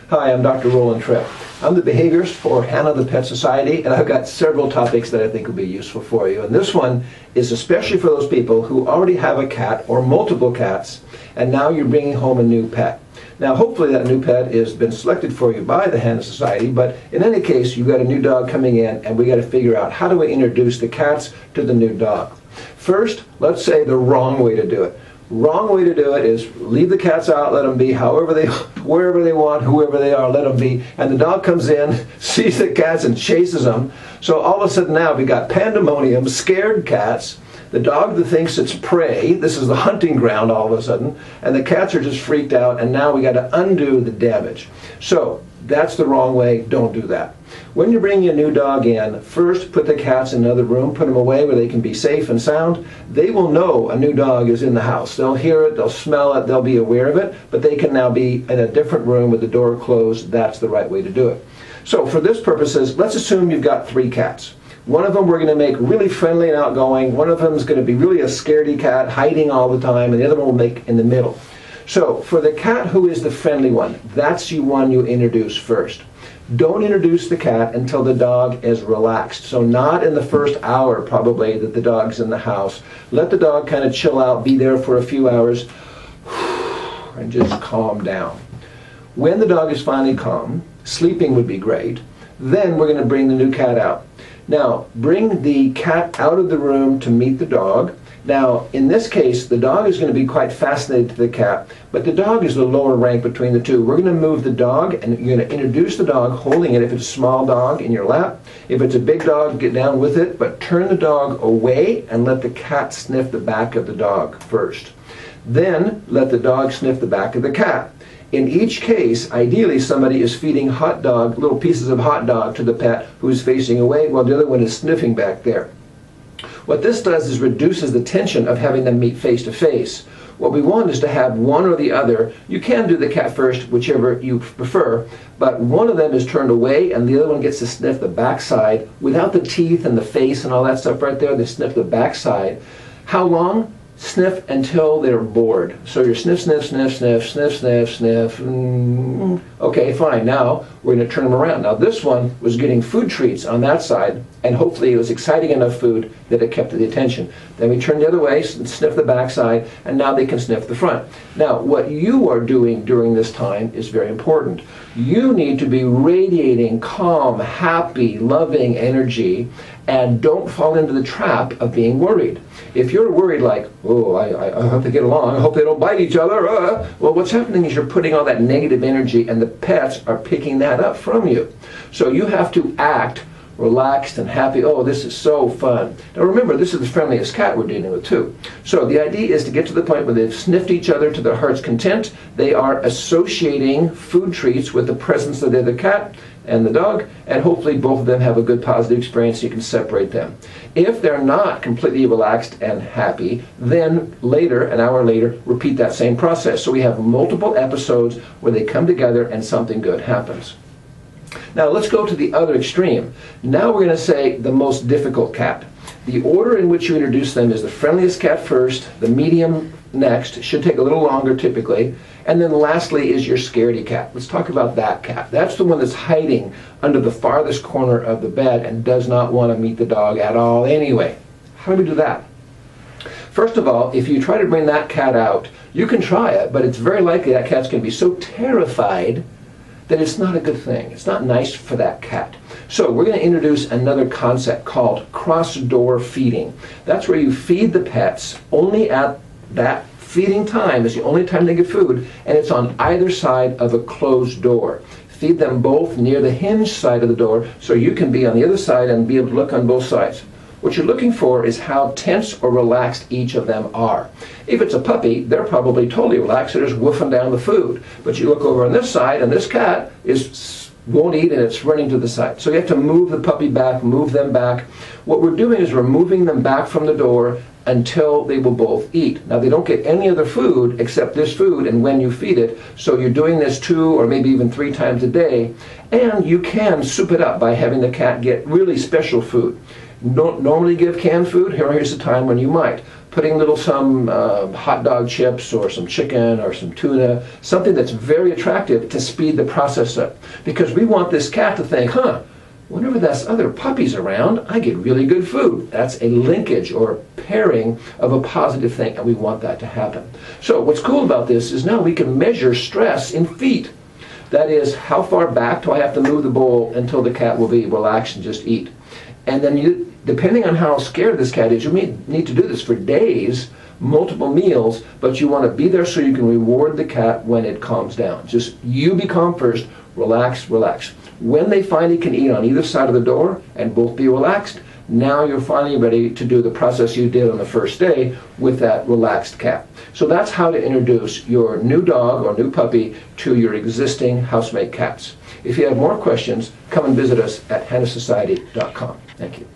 Hi, I'm Dr. Rolan Tripp. I'm the behaviorist for Hannah the Pet Society, and I've got several topics that I think will be useful for you. And this one is especially for those people who already have a cat or multiple cats, and now you're bringing home a new pet. Now, hopefully that new pet has been selected for you by the Hannah Society, but in any case, you've got a new dog coming in, and we got to figure out how do we introduce the cats to the new dog. First, let's say the wrong way to do it. Wrong way to do it is leave the cats out, let them be wherever they want, whoever they are, let them be. And the dog comes in, sees the cats and chases them. So all of a sudden now we got pandemonium, scared cats. The dog that thinks it's prey, this is the hunting ground all of a sudden, and the cats are just freaked out, and now we got to undo the damage. So that's the wrong way, don't do that. When you're bringing a new dog in, first put the cats in another room, put them away where they can be safe and sound. They will know a new dog is in the house. They'll hear it, they'll smell it, they'll be aware of it, but they can now be in a different room with the door closed. That's the right way to do it. So for this purposes, let's assume you've got 3 cats. One of them we're going to make really friendly and outgoing. One of them is going to be really a scaredy cat, hiding all the time, and the other one we'll make in the middle. So for the cat who is the friendly one, that's the one you introduce first. Don't introduce the cat until the dog is relaxed. So not in the first hour probably that the dog's in the house. Let the dog kind of chill out, be there for a few hours, and just calm down. When the dog is finally calm, sleeping would be great, then we're going to bring the new cat out. Now, bring the cat out of the room to meet the dog. Now, in this case, the dog is going to be quite fascinated to the cat, but the dog is the lower rank between the two. We're going to move the dog, and you're going to introduce the dog holding it if it's a small dog in your lap. If it's a big dog, get down with it, but turn the dog away and let the cat sniff the back of the dog first. Then let the dog sniff the back of the cat. In each case, ideally somebody is feeding little pieces of hot dog to the pet who's facing away while the other one is sniffing back there. What this does is reduces the tension of having them meet face to face. What we want is to have one or the other. You can do the cat first, whichever you prefer, but one of them is turned away and the other one gets to sniff the backside without the teeth and the face and all that stuff right there. They sniff the backside. How long? Sniff until they're bored. So you're sniff, sniff, sniff, sniff, sniff, sniff, sniff. Okay, fine. Now we're going to turn them around. Now this one was getting food treats on that side, and hopefully it was exciting enough food that it kept the attention. Then we turn the other way, sniff the backside, and now they can sniff the front. Now what you are doing during this time is very important. You need to be radiating calm, happy, loving energy, and don't fall into the trap of being worried. If you're worried like, oh, I hope they get along, I hope they don't bite each other, well, what's happening is you're putting all that negative energy and the pets are picking that up from you. So you have to act relaxed and happy. Oh, this is so fun. Now remember, this is the friendliest cat we're dealing with too. So the idea is to get to the point where they've sniffed each other to their heart's content. They are associating food treats with the presence of the other cat and the dog, and hopefully both of them have a good positive experience so you can separate them. If they're not completely relaxed and happy, then later, an hour later, repeat that same process. So we have multiple episodes where they come together and something good happens. Now let's go to the other extreme. Now we're going to say the most difficult cat. The order in which you introduce them is the friendliest cat first, the medium next, should take a little longer typically, and then lastly is your scaredy cat. Let's talk about that cat. That's the one that's hiding under the farthest corner of the bed and does not want to meet the dog at all anyway. How do we do that? First of all, if you try to bring that cat out, you can try it, but it's very likely that cat's going to be so terrified that it's not a good thing. It's not nice for that cat. So we're going to introduce another concept called cross-door feeding. That's where you feed the pets only at that feeding time is the only time they get food, and it's on either side of a closed door. Feed them both near the hinge side of the door so you can be on the other side and be able to look on both sides. What you're looking for is how tense or relaxed each of them are. If it's a puppy, they're probably totally relaxed, they're just woofing down the food. But you look over on this side and this cat won't eat and it's running to the side. So you have to move the puppy back, move them back. What we're doing is we're moving them back from the door until they will both eat. Now they don't get any other food except this food and when you feed it, so you're doing this 2 or maybe even 3 times a day, and you can soup it up by having the cat get really special food. Don't normally give canned food. Here's a time when you might. putting some hot dog chips or some chicken or some tuna, something that's very attractive to speed the process up. Because we want this cat to think, whenever there's other puppies around, I get really good food. That's a linkage or pairing of a positive thing, and we want that to happen. So what's cool about this is now we can measure stress in feet. That is, how far back do I have to move the bowl until the cat will be relaxed and just eat? And then depending on how scared this cat is, you may need to do this for days, multiple meals, but you want to be there so you can reward the cat when it calms down. Just you be calm first, relax, relax. When they finally can eat on either side of the door and both be relaxed, now you're finally ready to do the process you did on the first day with that relaxed cat. So that's how to introduce your new dog or new puppy to your existing housemate cats. If you have more questions, come and visit us at hannasociety.com. Thank you.